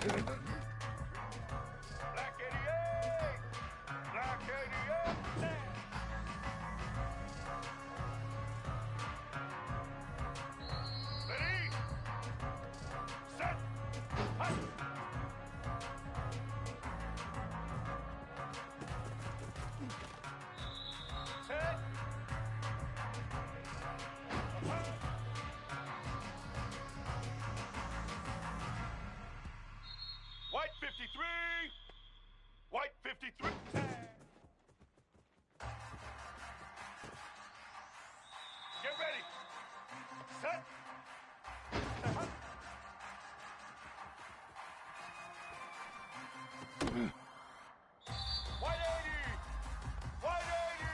Black 88! Black 88! Ready? Set! Hut! Set! White 53! White 53! Get ready! Set! White 80! White 80!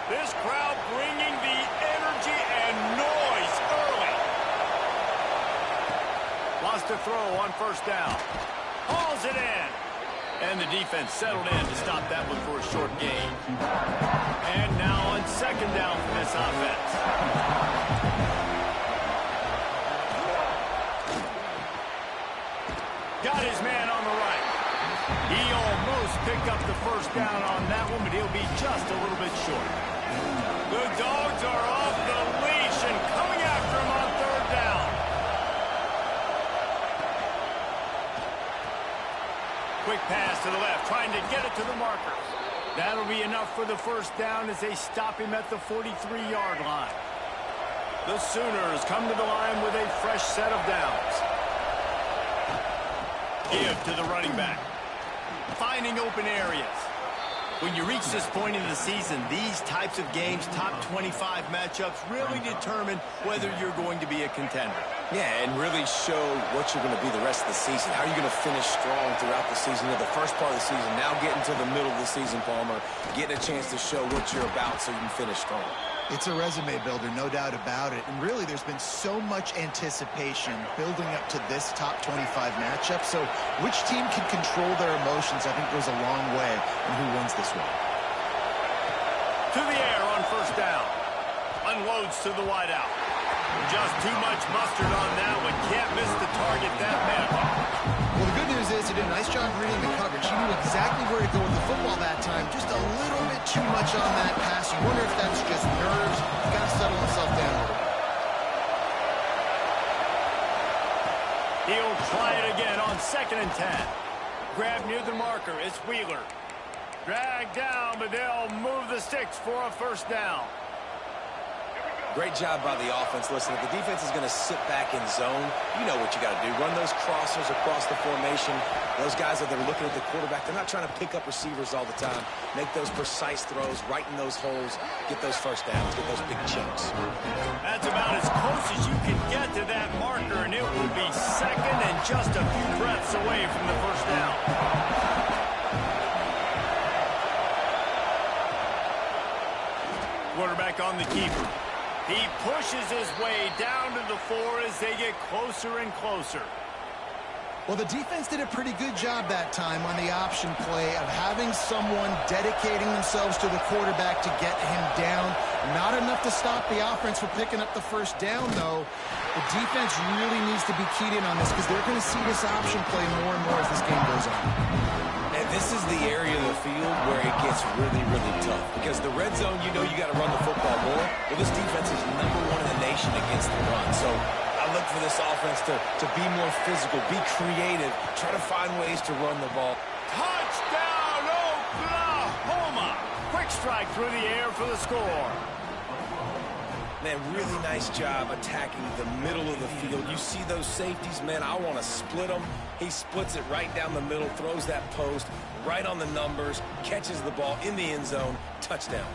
This crowd bringing the energy and noise early. Lost a throw on first down. Hauls it in. And the defense settled in to stop that one for a short gain. And now on second down for this offense. Got his man on the right. He almost picked up the first down on that one, but he'll be just a little bit short. The Dogs are off the leash and coming after him on third down. Quick pass to the left, trying to get it to the markers. That'll be enough for the first down as they stop him at the 43-yard line. The Sooners come to the line with a fresh set of downs. Give to the running back. Finding open areas. When you reach this point in the season, these types of games, top 25 matchups, really determine whether you're going to be a contender. Yeah, and really show what you're going to be the rest of the season. How are you going to finish strong throughout the season? The first part of the season, now getting to the middle of the season, Palmer, getting a chance to show what you're about so you can finish strong. It's a resume builder, no doubt about it. And really, there's been so much anticipation building up to this top 25 matchup. So which team can control their emotions, I think, goes a long way in who wins this one. To the air on first down. Unloads to the wideout. Just too much mustard on that one. Can't miss the target that man. Well, the good news is he did a nice job reading the coverage. He knew exactly where to go with the football that time. Just a little bit too much on that pass. You wonder if that's just nerves. He's got to settle himself down a little bit. He'll try it again on 2nd and 10. Grab near the marker. It's Wheeler. Dragged down, but they'll move the sticks for a first down. Great job by the offense. Listen, if the defense is going to sit back in zone, you know what you got to do. Run those crossers across the formation. Those guys that are looking at the quarterback, they're not trying to pick up receivers all the time. Make those precise throws, right in those holes, get those first downs, get those big chunks. That's about as close as you can get to that marker, and it will be 2nd and just a few breaths away from the first down. Quarterback on the keeper. He pushes his way down to the 4 as they get closer and closer. Well, the defense did a pretty good job that time on the option play of having someone dedicating themselves to the quarterback to get him down. Not enough to stop the offense from picking up the first down, though. The defense really needs to be keyed in on this because they're going to see this option play more and more as this game goes on. And this is the area of the field where it gets really, really tough. Because the red zone, you know you got to run the football more. Well, this defense is #1 in the nation against the run. So I look for this offense to be more physical, be creative, try to find ways to run the ball. Touchdown, Oklahoma! Quick strike through the air for the score. Man, really nice job attacking the middle of the field. You see those safeties, man, I want to split them. He splits it right down the middle, throws that post, right on the numbers, catches the ball in the end zone, touchdown.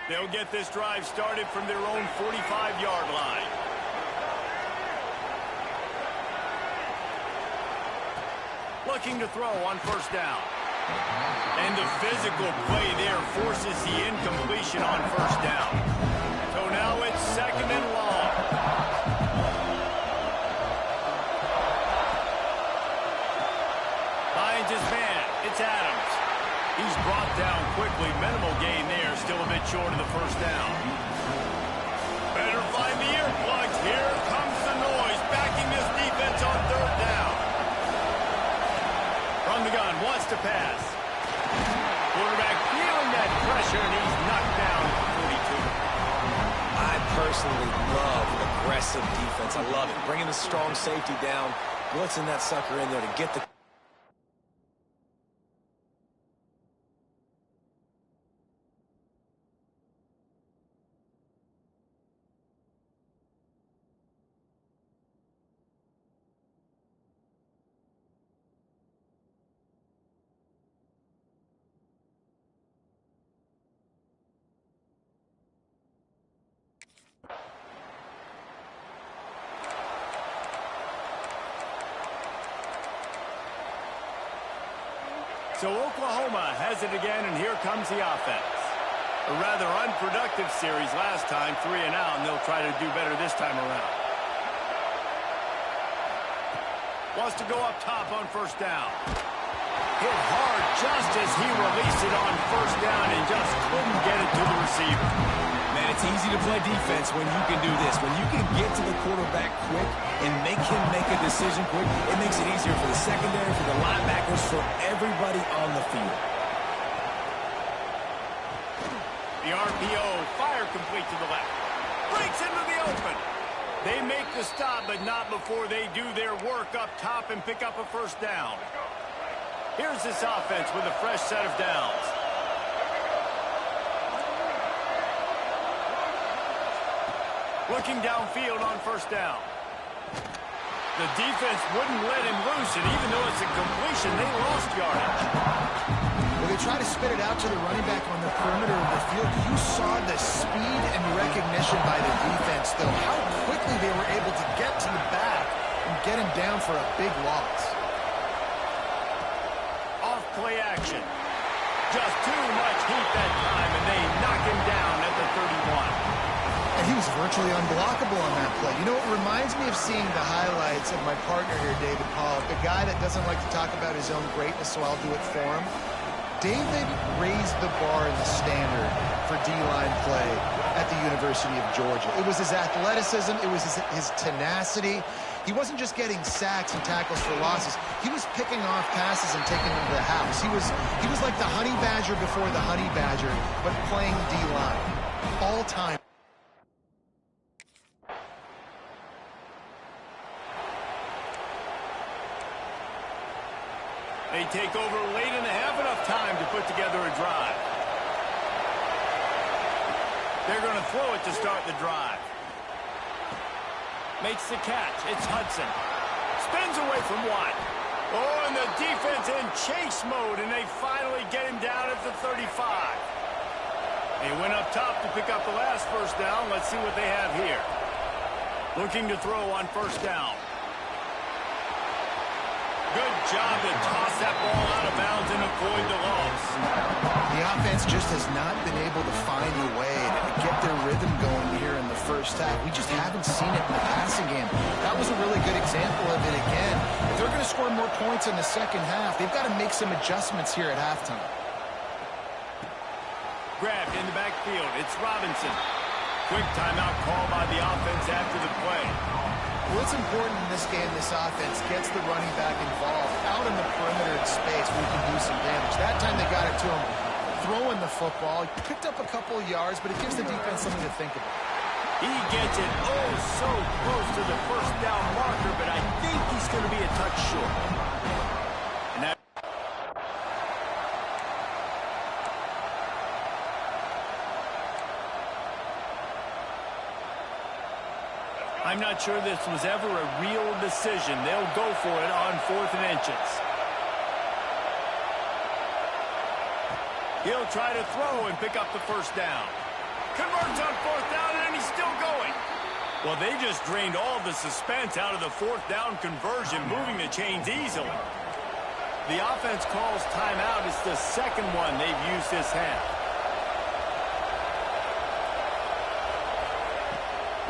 They'll get this drive started from their own 45-yard line. Looking to throw on first down. And the physical play there forces the incompletion on first down. So now it's 2nd and long. Finds his man. It's Adams. He's brought down quickly. Minimal gain there. Still a bit short of the first down. Better find the earplugs. Here comes the noise. Backing this defense on 3rd down. From the gun. Wants to pass. Quarterback feeling that pressure, and he's knocked down at 42. I personally love aggressive defense. I love it. Bringing the strong safety down, blitzing that sucker in there to get the... So Oklahoma has it again, and here comes the offense. A rather unproductive series last time, 3 and out, and they'll try to do better this time around. Wants to go up top on first down. Hit hard just as he released it on first down and just couldn't get it to the receiver. Man, it's easy to play defense when you can do this. When you can get to the quarterback quick and make him make a decision quick, it makes it easier for the secondary, for the linebackers, for everybody on the field. The RPO, fire complete to the left. Breaks into the open. They make the stop, but not before they do their work up top and pick up a first down. Here's this offense with a fresh set of downs. Looking downfield on first down. The defense wouldn't let him loose, and even though it's a completion, they lost yardage. Well, they try to spit it out to the running back on the perimeter of the field. You saw the speed and recognition by the defense, though, how quickly they were able to get to the back and get him down for a big loss. Off play action. Just too much heat that time, and they knock him down at the 31. And he was virtually unblockable on that play. You know, it reminds me of seeing the highlights of my partner here, David Pollock, the guy that doesn't like to talk about his own greatness, so I'll do it for him. David raised the bar in the standard for D-line play at the University of Georgia. It was his athleticism. It was his tenacity. He wasn't just getting sacks and tackles for losses. He was picking off passes and taking them to the house. He was like the honey badger before the honey badger, but playing D-line all time. They take over late and have enough time to put together a drive. They're going to throw it to start the drive. Makes the catch. It's Hudson. Spins away from one. Oh, and the defense in chase mode, and they finally get him down at the 35. They went up top to pick up the last first down. Let's see what they have here. Looking to throw on first down. Good job to toss that ball out of bounds and avoid the loss. The offense just has not been able to find a way to get their rhythm going here in the first half. We just haven't seen it in the passing game. That was a really good example of it again. If they're going to score more points in the second half, they've got to make some adjustments here at halftime. Grabbed in the backfield. It's Robinson. Quick timeout call by the offense after the play. What's important in this game, this offense gets the running back involved out in the perimeter in space where he can do some damage. That time they got it to him throwing the football. He picked up a couple of yards, but it gives the defense something to think about. He gets it oh so close to the first down marker, but I think he's going to be a touch short. And that I'm not sure this was ever a real decision. They'll go for it on 4th and inches. He'll try to throw and pick up the first down. Converts on 4th down, and he's still going. Well, they just drained all the suspense out of the 4th down conversion, moving the chains easily. The offense calls timeout. It's the second one they've used this half.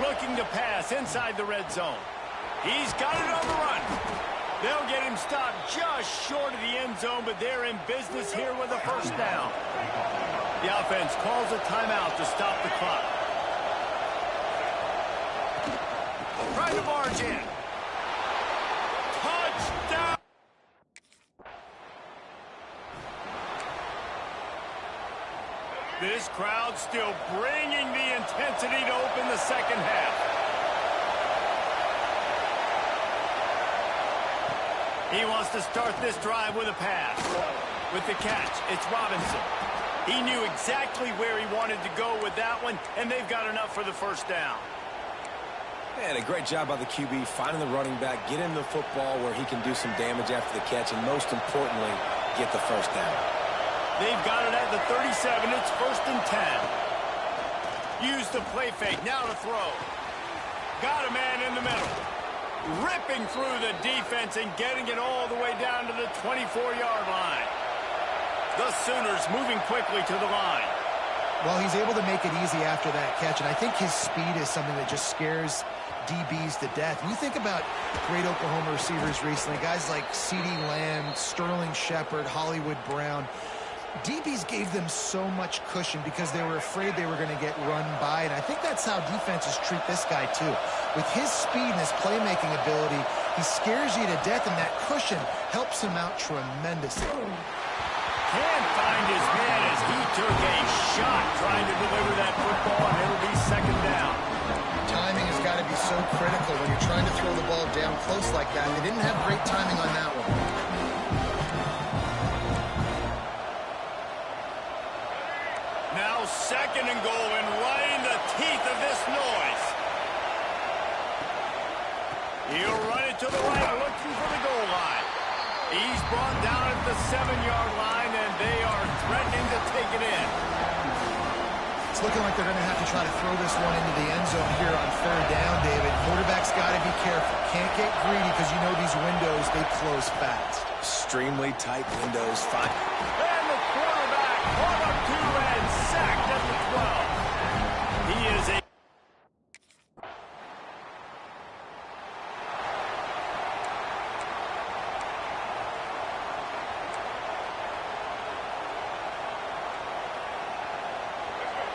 Looking to pass inside the red zone. He's got it on the run. They'll get him stopped just short of the end zone, but they're in business here with a first down. The offense calls a timeout to stop the clock. Trying to barge in. Touchdown! This crowd still bringing the intensity to open the second half. He wants to start this drive with a pass. With the catch, it's Robinson. He knew exactly where he wanted to go with that one, and they've got enough for the first down. And a great job by the QB finding the running back, get him the football where he can do some damage after the catch, and most importantly, get the first down. They've got it at the 37. It's 1st and 10. Use the play fake. Now to throw. Got a man in the middle. Ripping through the defense and getting it all the way down to the 24-yard line. The Sooners moving quickly to the line. Well, he's able to make it easy after that catch, and I think his speed is something that just scares DBs to death. You think about great Oklahoma receivers recently, guys like CeeDee Lamb, Sterling Shepard, Hollywood Brown. DBs gave them so much cushion because they were afraid they were going to get run by, and I think that's how defenses treat this guy too. With his speed and his playmaking ability, he scares you to death, and that cushion helps him out tremendously. Can't find his man as he took a shot trying to deliver that football, and it'll be second down. Timing has got to be so critical when you're trying to throw the ball down close like that. They didn't have great timing on that one. Now 2nd and goal, and right in the teeth of this noise. He'll run it to the right, looking for the goal line. He's brought down at the 7-yard line, and they are threatening to take it in. It's looking like they're going to have to try to throw this one into the end zone here on 3rd down, David. Quarterback's got to be careful. Can't get greedy because you know these windows, they close fast. Extremely tight windows. Fine. And the quarterback brought up 2 and sacked at the 12. He is a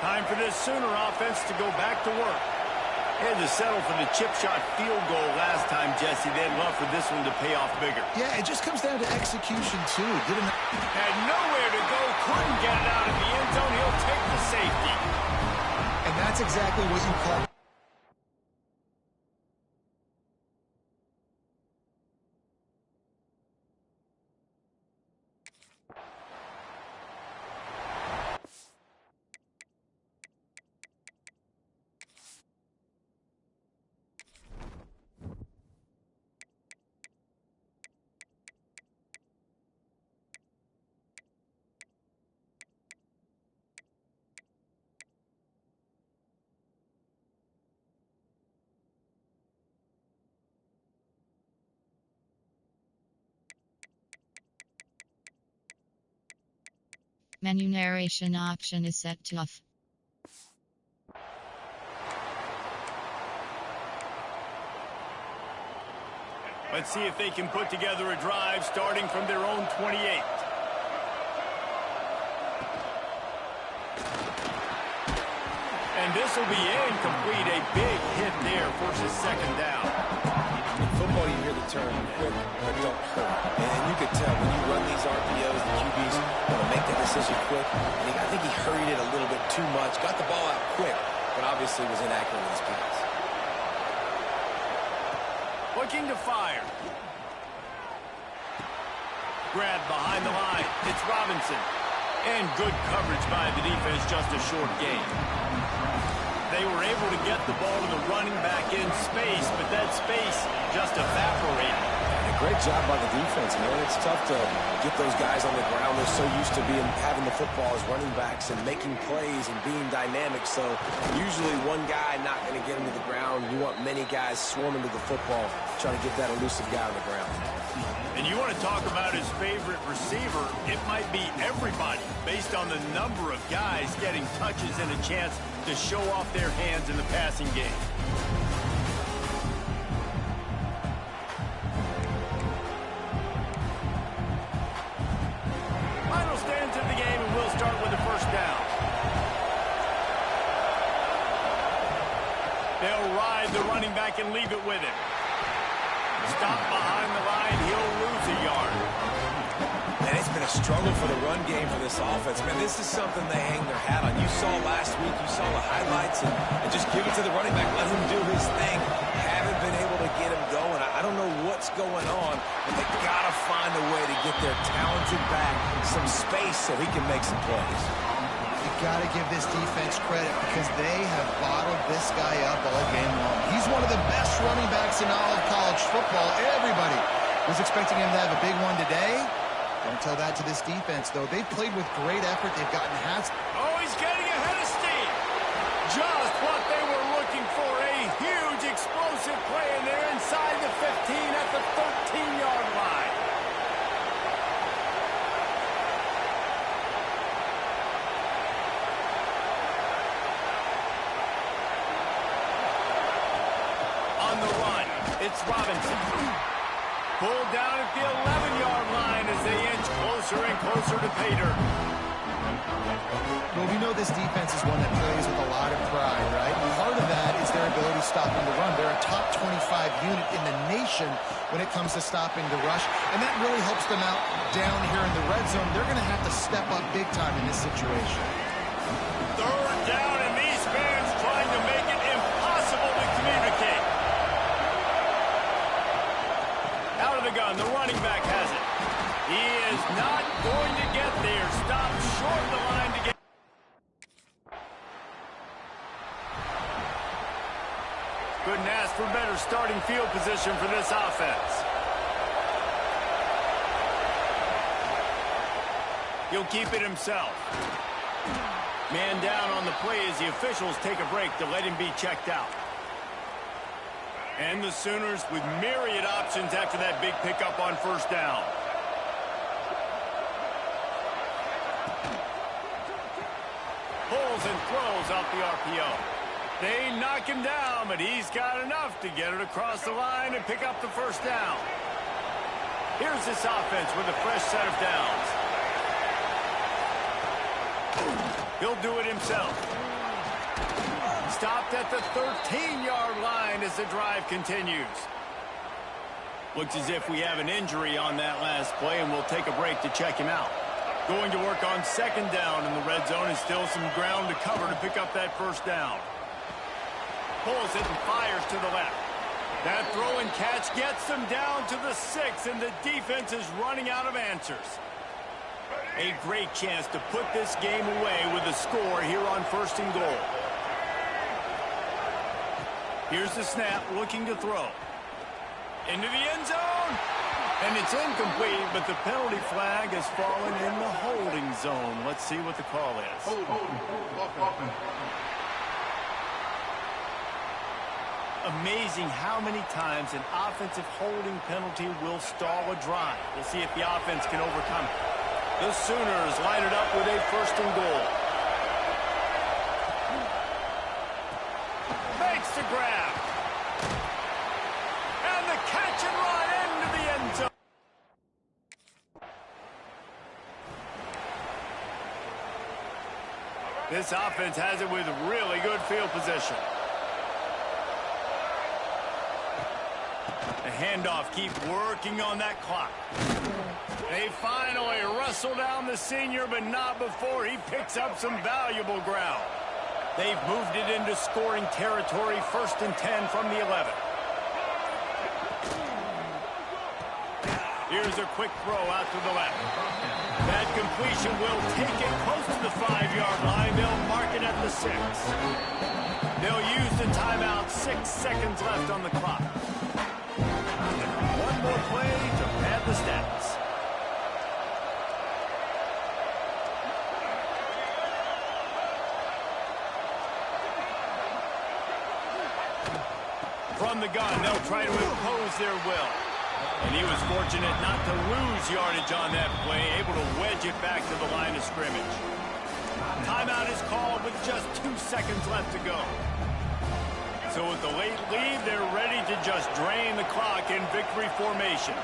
time for this Sooner offense to go back to work. They had to settle for the chip shot field goal last time, Jesse. They'd love for this one to pay off bigger. Yeah, it just comes down to execution, too. Had nowhere to go, couldn't get it out of the end zone. He'll take the safety. And that's exactly what you call... Menu narration option is set to off. Let's see if they can put together a drive starting from their own 28. And this will be incomplete. A big hit there, forces 2nd down. In football, you hear the term quick but don't hurt. And you could tell when you run these RPOs, the QBs want to make that decision quick. And I think he hurried it a little bit too much. Got the ball out quick, but obviously was inaccurate with his pass. Looking to fire. Grab behind the line. It's Robinson. And good coverage by the defense, just a short gain. They were able to get the ball to the running back in space, but that space just evaporated. And a great job by the defense, man. It's tough to get those guys on the ground. They're so used to having the football as running backs and making plays and being dynamic. So usually one guy not going to get him to the ground. You want many guys swarming to the football, trying to get that elusive guy on the ground. And you want to talk about his favorite receiver, it might be everybody, based on the number of guys getting touches and a chance to show off their hands in the passing game. Final stands of the game, and we'll start with the 1st down. They'll ride the running back and leave it with him. Stop behind the line, he'll lose a yard. Man, it's been a struggle for the run game for this offense. Man, this is something they hang their hat on. You saw last week, you saw the highlights, and just give it to the running back, let him do his thing. Haven't been able to get him going. I don't know what's going on, but they got to find a way to get their talented back some space so he can make some plays. You got to give this defense credit because they have bottled this guy up all game long. He's one of the best running backs in all of college football. Everybody was expecting him to have a big one today. Don't tell that to this defense, though. They've played with great effort. They've gotten hats. Oh, he's getting ahead of steam. Just what they were looking for. A huge explosive play, and they're inside the 15 at the 13-yard line. On the run, it's Robinson. Pulled down at the 11-yard line as they inch closer and closer to pay dirt. Well, we know this defense is one that plays with a lot of pride, right? Part of that is their ability stopping the run. They're a top 25 unit in the nation when it comes to stopping the rush, and that really helps them out down here in the red zone. They're going to have to step up big time in this situation. 3rd down, and these fans trying to make it impossible to communicate. Out of the gun, the running back has it. He is not going to get there. Stopped short of the line to get. Couldn't ask for better starting field position for this offense. He'll keep it himself. Man down on the play as the officials take a break to let him be checked out. And the Sooners with myriad options after that big pickup on first down. Pulls and throws out the RPO. They knock him down, but he's got enough to get it across the line and pick up the first down. Here's this offense with a fresh set of downs. He'll do it himself. Stopped at the 13-yard line as the drive continues. Looks as if we have an injury on that last play, and we'll take a break to check him out. Going to work on second down in the red zone, and still some ground to cover to pick up that first down. Pulls it and fires to the left. That throw and catch gets them down to the 6, and the defense is running out of answers. A great chance to put this game away with a score here on first and goal. Here's the snap, looking to throw. Into the end zone. And it's incomplete, but the penalty flag has fallen in the holding zone. Let's see what the call is. Amazing how many times an offensive holding penalty will stall a drive. We'll see if the offense can overcome it. The Sooners line it up with a first and goal. Makes the grab. And the catch and run into the end zone. This offense has it with really good field position. The handoff, keep working on that clock. They finally wrestle down the senior, but not before he picks up some valuable ground. They've moved it into scoring territory, 1st and 10 from the 11. Here's a quick throw out to the left. That completion will take it close to the 5-yard line. They'll mark it at the 6. They'll use the timeout, 6 seconds left on the clock. One more play to pad the stats. From the gun, they'll try to impose their will. And he was fortunate not to lose yardage on that play, able to wedge it back to the line of scrimmage. Timeout is called with just 2 seconds left to go. So with the late lead, they're ready to just drain the clock in victory formation.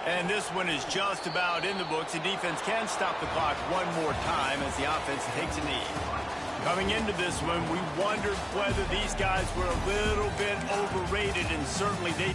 And this one is just about in the books. The defense can stop the clock one more time as the offense takes a knee. Coming into this one, we wondered whether these guys were a little bit overrated, and certainly they...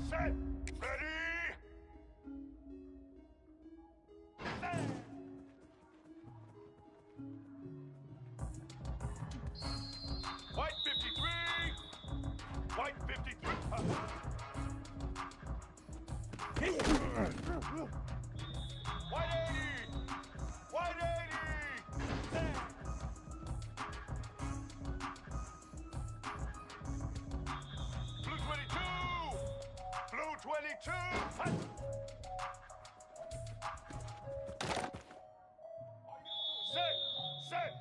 set, ready. White 53. White 53. White 80. White 80. Blue 22. Blue 22. Set.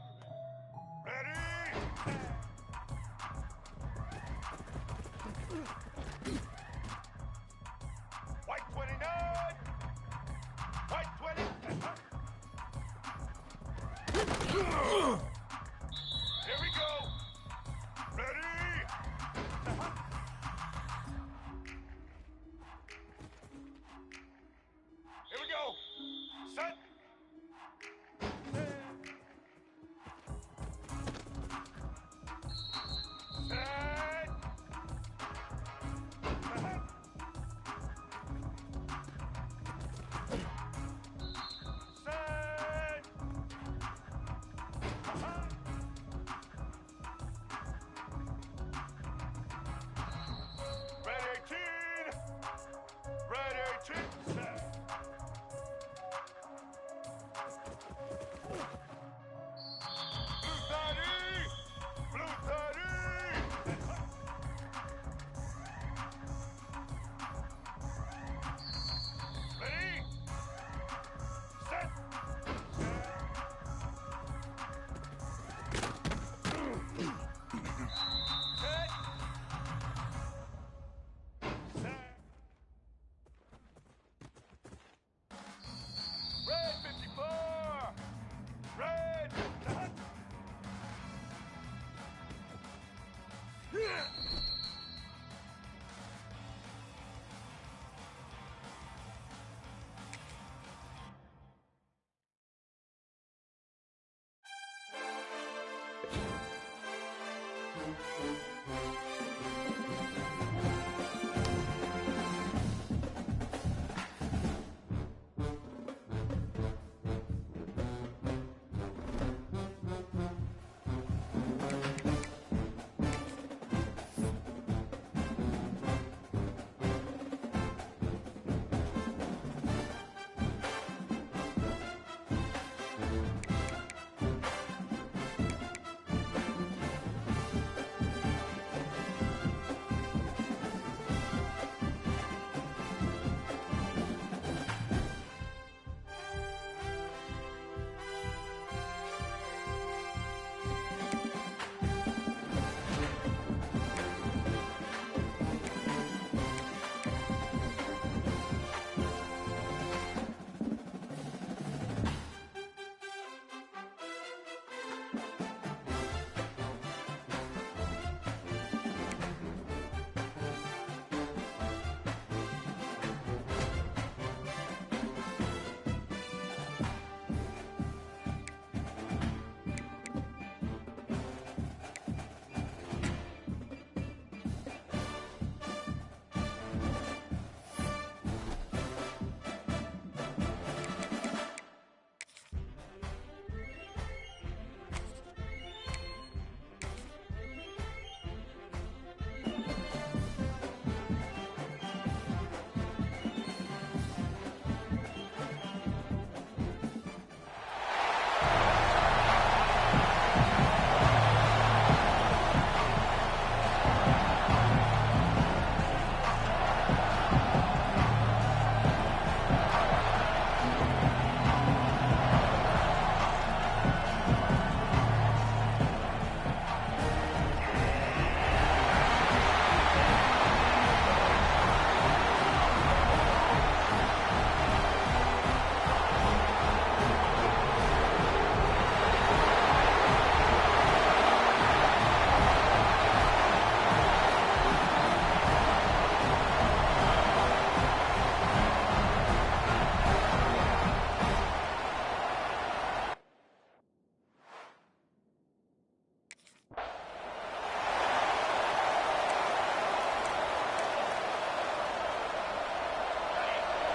Ready. White 29. White 20. Here we go. Ready. Here we go. Set.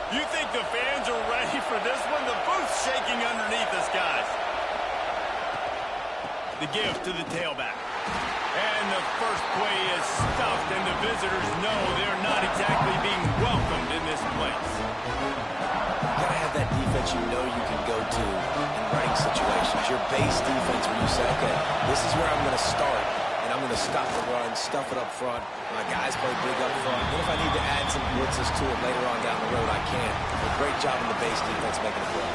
You think the fans are ready for this one? The booth's shaking underneath us, guys. The give to the tailback. And the first play is stuffed, and the visitors know they're not exactly being welcomed in this place. You gotta have that defense you know you can go to in running situations. Your base defense where you say, okay, this is where I'm going to start, and I'm going to stop the run, stuff it up front. My guys play big up front. Then if I need to add some blitzes to it later on down the road, I can. A great job in the base defense making a play.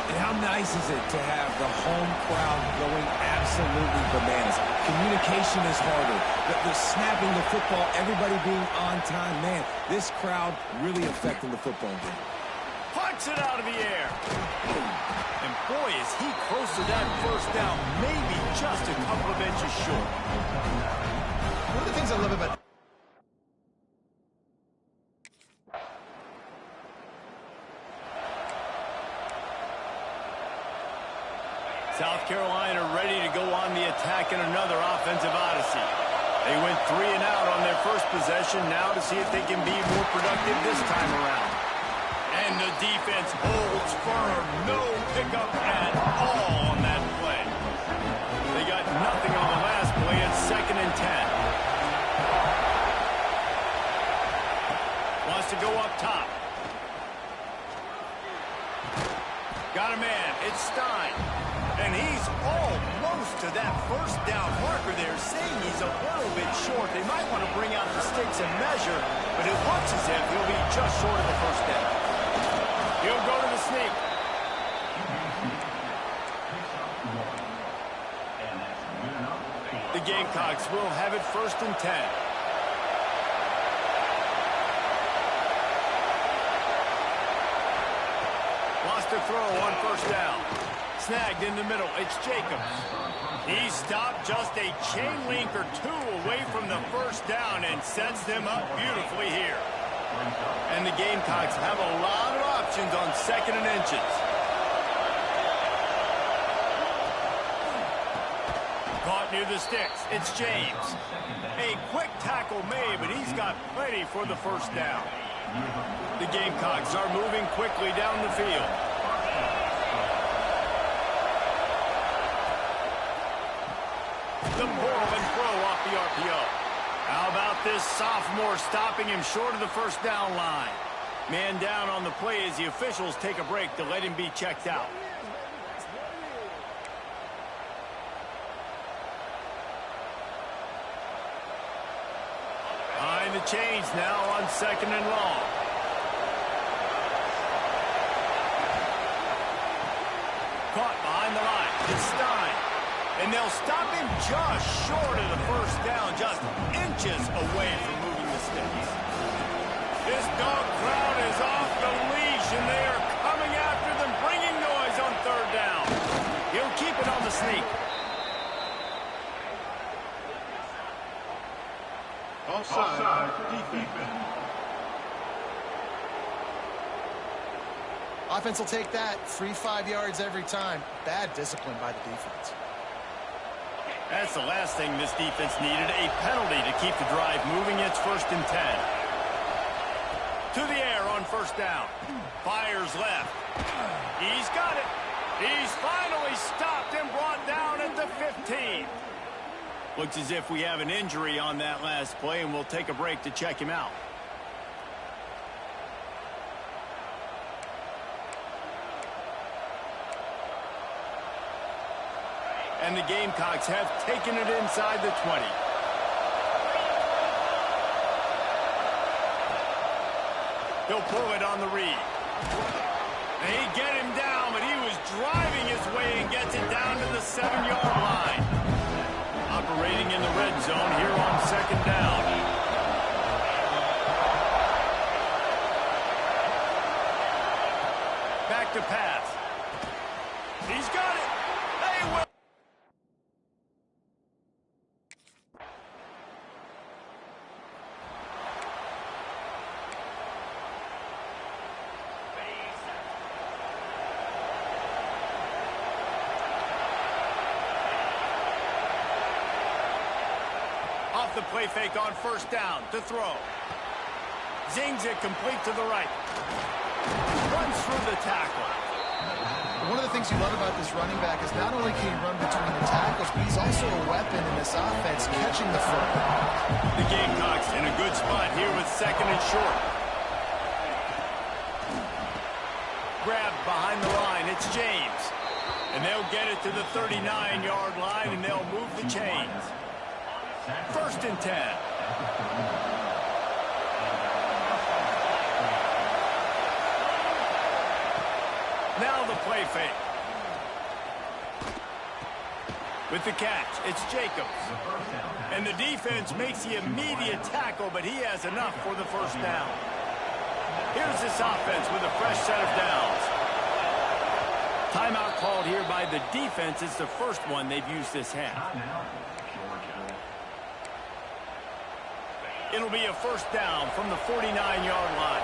And how nice is it to have the home crowd going absolutely bananas? Communication is harder. The snapping the football, everybody being on time. Man, this crowd really affecting the football game. Punts it out of the air. And boy, is he close to that first down. Maybe just a couple of inches short. One of the things I love about South Carolina ready to go on the attack in another offensive odyssey. They went 3 and out on their first possession, now to see if they can be more productive this time around. And the defense holds firm. No pickup at all on that play. They got nothing on the last play. It's 2nd and 10. Wants to go up top. Got a man. It's Stein. And he's almost to that first down marker there, saying he's a little bit short. They might want to bring out the sticks and measure, but it looks as if he'll be just short of the first down. He'll go to the sneak. The Gamecocks will have it 1st and 10. Lost a throw on first down. Snagged in the middle. It's Jacobs. He stopped just a chain link or 2 away from the first down and sets them up beautifully here. And the Gamecocks have a lot of options on 2nd and inches. Caught near the sticks. It's James. A quick tackle made, but he's got plenty for the first down. The Gamecocks are moving quickly down the field. The pull and throw off the RPO. How about this sophomore stopping him short of the first down line? Man down on the play as the officials take a break to let him be checked out. Behind the chains now on 2nd and long. Caught behind the line. It's Stein. And they'll stop him just short of the first down, just inches away from moving the sticks. This dog crowd is off the leash, and they are coming after them, bringing noise on 3rd down. He'll keep it on the sneak. Offside defense. offense will take that. Free 5 yards every time. Bad discipline by the defense. That's the last thing this defense needed, a penalty to keep the drive moving. It's 1st and 10. To the air on 1st down. Fires left. He's got it. He's finally stopped and brought down at the 15. Looks as if we have an injury on that last play, and we'll take a break to check him out. And the Gamecocks have taken it inside the 20. He'll pull it on the read. They get him down, but he was driving his way and gets it down to the 7-yard line. Operating in the red zone here on 2nd down. Back to pass. He's got it. They will. Off the play fake on 1st down to throw. Zings it complete to the right. Runs through the tackle. One of the things you love about this running back is not only can he run between the tackles, but he's also a weapon in this offense, catching the football. The Gamecocks in a good spot here with 2nd and short. Grabbed behind the line. It's James. And they'll get it to the 39-yard line, and they'll move the chains. 1st and 10. Now the play fake. With the catch, it's Jacobs. And the defense makes the immediate tackle, but he has enough for the 1st down. Here's this offense with a fresh set of downs. Timeout called here by the defense. It's the first one they've used this half. It'll be a 1st down from the 49-yard line.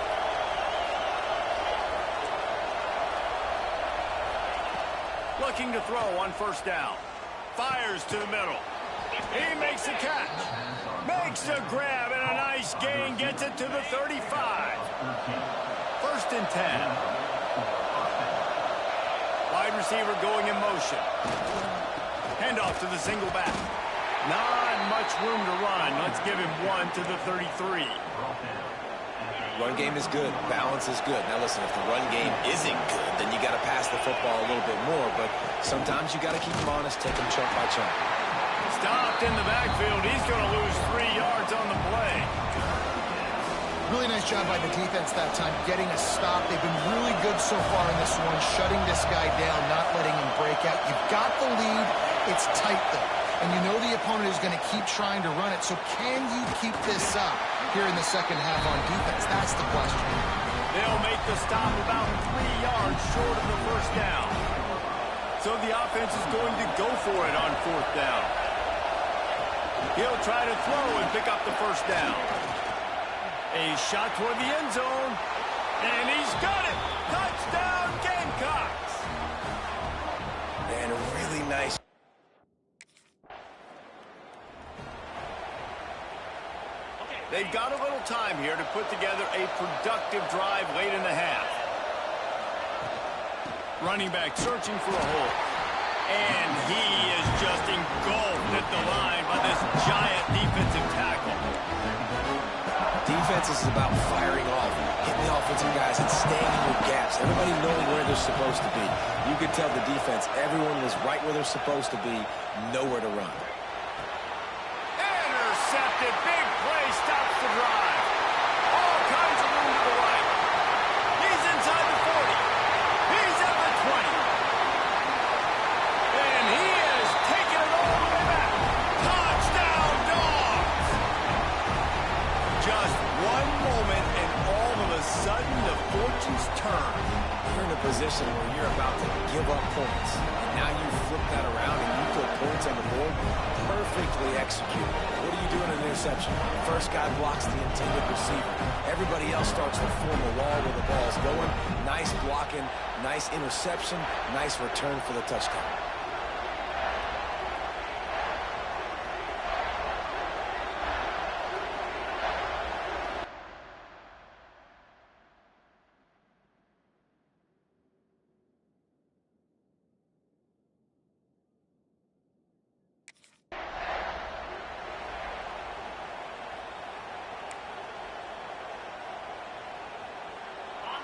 Looking to throw on 1st down. Fires to the middle. He makes the catch. Makes a grab and a nice gain. Gets it to the 35. 1st and 10. Wide receiver going in motion. Handoff to the single back. Not much room to run. Let's give him 1 to the 33. Run game is good. Balance is good. Now listen, if the run game isn't good, then you got to pass the football a little bit more. But sometimes you got to keep him honest, take him chunk by chunk. Stopped in the backfield. He's going to lose 3 yards on the play. Really nice job by the defense that time, getting a stop. They've been really good so far in this one, shutting this guy down, not letting him break out. You've got the lead. It's tight, though. And you know the opponent is going to keep trying to run it. So can you keep this up here in the 2nd half on defense? That's the question. They'll make the stop about 3 yards short of the 1st down. So the offense is going to go for it on 4th down. He'll try to throw and pick up the 1st down. A shot toward the end zone. And he's got it. Touchdown, Gamecocks. And a really nice. They've got a little time here to put together a productive drive late in the half. Running back searching for a hole. And he is just engulfed at the line by this giant defensive tackle. Defense is about firing off, hitting the offensive guys, and staying in your gaps. Everybody knowing where they're supposed to be. You could tell the defense, everyone was right where they're supposed to be, nowhere to run. Intercepted. Big play stops the drive. All kinds of room to the right. He's inside the 40. He's at the 20. And he is taking it all the way back. Touchdown, Dogs! Just one moment, and all of a sudden, the fortunes turn. You're in a position where you're about to give up points. And now you flip that around and you put points on the board. Perfectly executed. What do you do in an interception? First guy blocks the intended receiver. Everybody else starts to form a wall where the ball's going. Nice blocking, nice interception, nice return for the touchdown.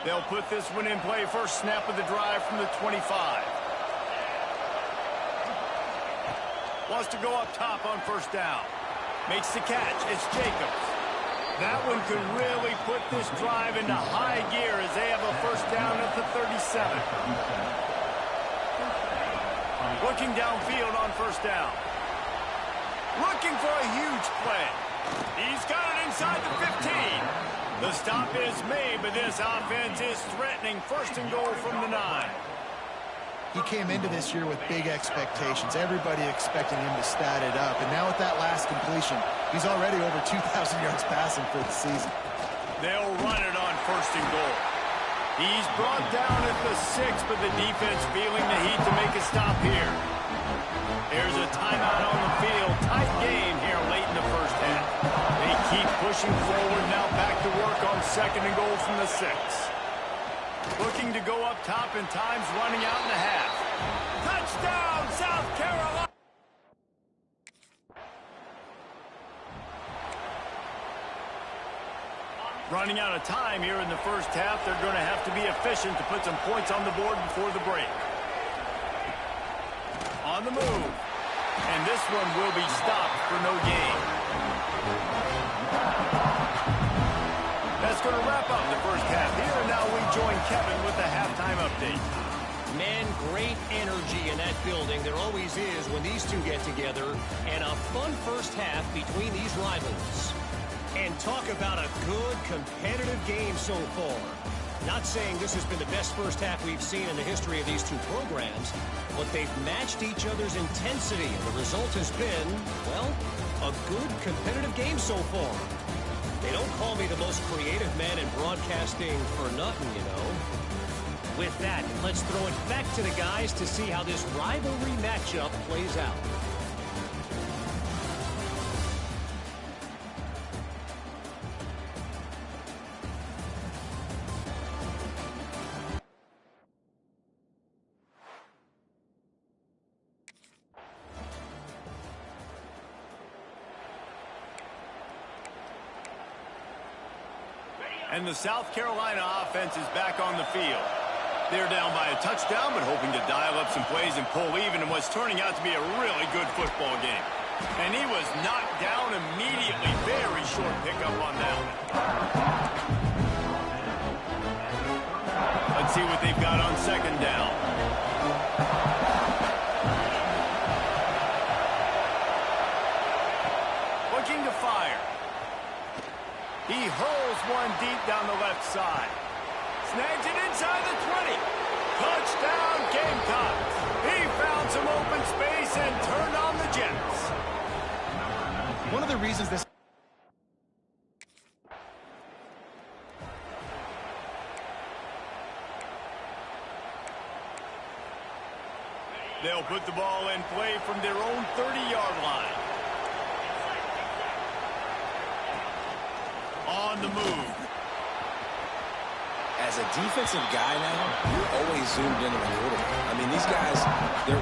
They'll put this one in play. First snap of the drive from the 25. Wants to go up top on 1st down. Makes the catch. It's Jacobs. That one could really put this drive into high gear as they have a 1st down at the 37. Looking downfield on 1st down. Looking for a huge play. He's got it inside the 15. The stop is made, but this offense is threatening. 1st and goal from the 9. He came into this year with big expectations. Everybody expecting him to stat it up. And now with that last completion, he's already over 2,000 yards passing for the season. They'll run it on 1st and goal. He's brought down at the 6, but the defense feeling the heat to make a stop here. There's a timeout on the field. Tight game here late in the 1st half. They keep pushing forward. Now back to work on 2nd and goal from the 6. Looking to go up top, and time's running out in the half. Touchdown, South Carolina! Running out of time here in the first half. They're going to have to be efficient to put some points on the board before the break. On the move. And this one will be stopped for no gain. That's going to wrap up the first half here. And now we join Kevin with the halftime update. Man, great energy in that building. There always is when these two get together. And a fun first half between these rivals. And talk about a good, competitive game so far. Not saying this has been the best first half we've seen in the history of these two programs, but they've matched each other's intensity, and the result has been, well, a good, competitive game so far. They don't call me the most creative man in broadcasting for nothing, you know. With that, let's throw it back to the guys to see how this rivalry matchup plays out. And the South Carolina offense is back on the field. They're down by a touchdown, but hoping to dial up some plays and pull even in what's turning out to be a really good football game. And he was knocked down immediately. Very short pickup on that one. Let's see what they've got on second down. Looking to fire. He hurls one deep down the left side. Snags it inside the 20. Touchdown, Gamecocks. He found some open space and turned on the Jets. One of the reasons this... They'll put the ball in play from their own 30-yard line. On the move. As a defensive guy now, you're always zoomed into the quarterback. I mean, these guys,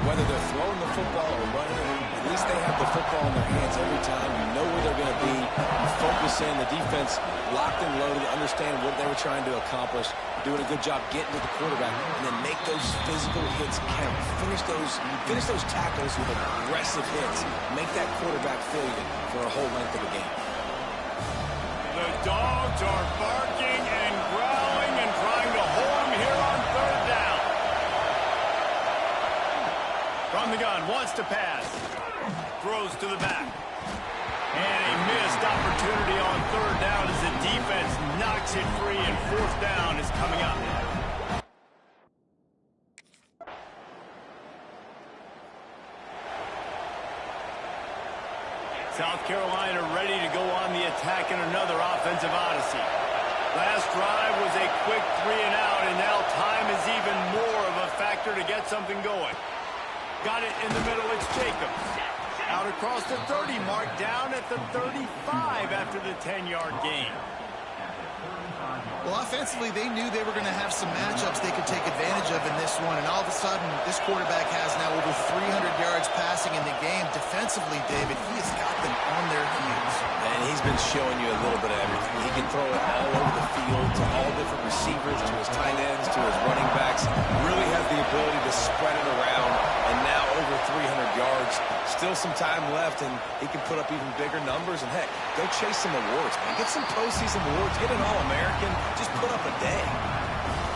whether they're throwing the football or running it, at least they have the football in their hands every time. You know where they're going to be. You focus in. The defense locked and loaded, understand what they were trying to accomplish, doing a good job getting to the quarterback, and then make those physical hits count. Finish those tackles with aggressive hits. Make that quarterback feel you for a whole length of the game. The dogs are barking and growling and trying to hold him here on third down. From the gun, wants to pass. Throws to the back. And a missed opportunity on third down as the defense knocks it free, and fourth down is coming up. South Carolina ready to go on the attack in another offensive odyssey. Last drive was a quick 3-and-out, and now time is even more of a factor to get something going. Got it in the middle, it's Jacobs. Out across the 30 mark, down at the 35 after the 10-yard gain. Well, offensively, they knew they were going to have some matchups they could take advantage of in this one, and all of a sudden, this quarterback has now over 300 yards passing in the game. Defensively, David, he has got them on their heels. And he's been showing you a little bit of everything. He can throw it all over the field to all different receivers, to his tight ends, to his running backs. Really has the ability to spread it around, and now over 300 yards. Still some time left, and he can put up even bigger numbers. And, heck, go chase some awards, man. Get some postseason awards. Get an All-American. Just put up a day.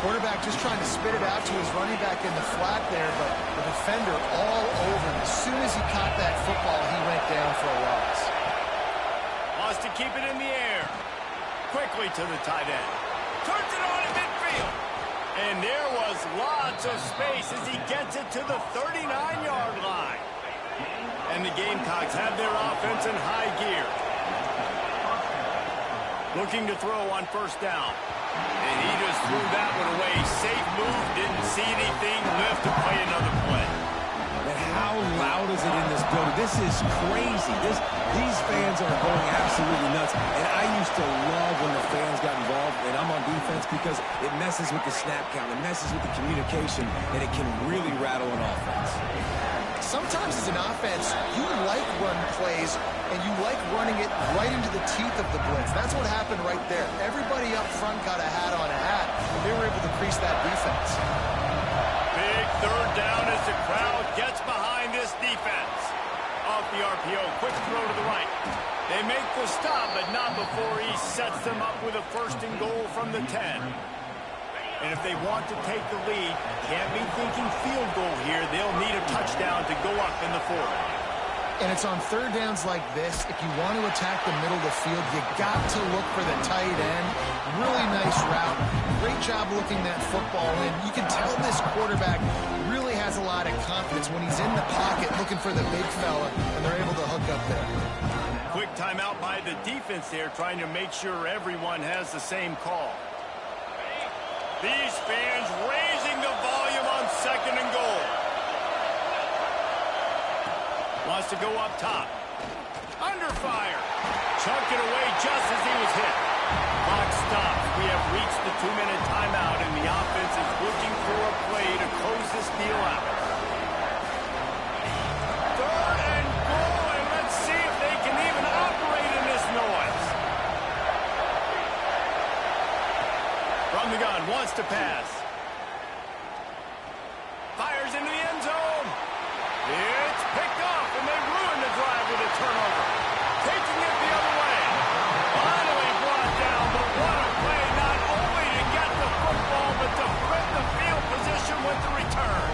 Quarterback just trying to spit it out to his running back in the flat there, but the defender all over him. As soon as he caught that football, he went down for a loss. Wants to keep it in the air. Quickly to the tight end. Turns it on in midfield. And there was lots of space as he gets it to the 39-yard line. And the Gamecocks have their offense in high gear. Looking to throw on first down. And he just threw that one away. Safe move, didn't see anything, lift to play another play. And how loud is it in this building? This is crazy. These fans are going absolutely nuts. And I used to love when the fans got involved, and I'm on defense. because it messes with the snap count, it messes with the communication, and it can really rattle an offense. Sometimes as an offense, you like run plays, and you like running it right into the teeth of the blitz. That's what happened right there. Everybody up front got a hat on a hat, and they were able to crease that defense. Big third down as the crowd gets behind this defense. Off the RPO, quick throw to the right. They make the stop, but not before he sets them up with a first and goal from the 10. And if they want to take the lead, can't be thinking field goal here. They'll need a touchdown to go up in the fourth. And it's on third downs like this, if you want to attack the middle of the field, you got to look for the tight end. Really nice route. Great job looking that football in. You can tell this quarterback really has a lot of confidence when he's in the pocket looking for the big fella, and they're able to hook up there. Quick timeout by the defense there, trying to make sure everyone has the same call. These fans raising the volume on second and goal. Wants to go up top. Under fire. Chunked it away just as he was hit. Clock stops. We have reached the 2-minute timeout, and the offense is looking for a play to close this deal out. Third and goal, and let's see if they can even operate in this noise. From the gun, wants to pass. Fires into the end zone. It's picked off, and they ruin the drive with a turnover. Taking it the other way. Finally brought down, but what a play, not only to get the football, but to flip the field position with the return.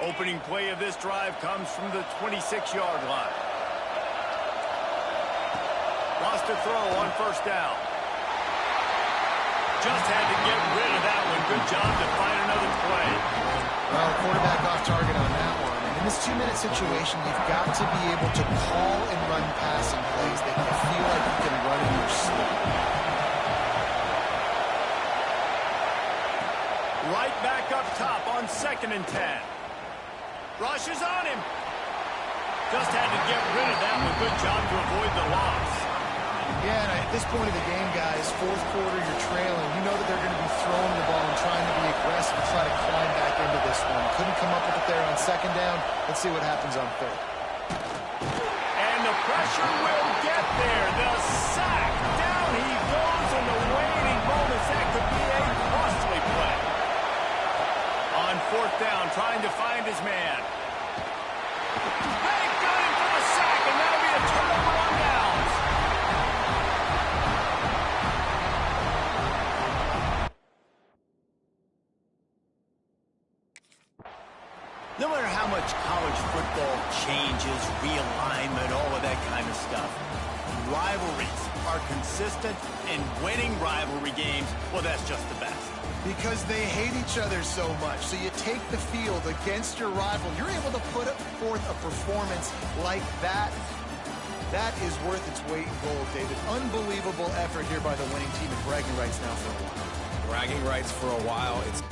Opening play of this drive comes from the 26-yard line. Lost to throw on first down. Just had to get rid of that one. Good job to find another play. Well, quarterback off target on that one. And in this 2-minute situation, you've got to be able to call and run passing plays that you feel like you can run in your sleep. Right back up top on 2nd and 10. Rushes on him. Just had to get rid of that one. Good job to avoid the loss. Yeah, and at this point of the game, guys, fourth quarter, you're trailing. You know that they're going to be throwing the ball and trying to be aggressive and try to climb back into this one. Couldn't come up with it there on second down. Let's see what happens on third. And the pressure will get there. The sack. Down he goes in the waning moments. That could be a costly play. On fourth down, trying to find his man. They got him for the sack, and that'll be a turnover on downs. No matter how much college football changes, realignment, all of that kind of stuff, rivalries are consistent, and winning rivalry games, well, that's just the best. Because they hate each other so much. So you take the field against your rival. You're able to put forth a performance like that. That is worth its weight in gold, David. Unbelievable effort here by the winning team, and bragging rights now for a while. Bragging rights for a while. It's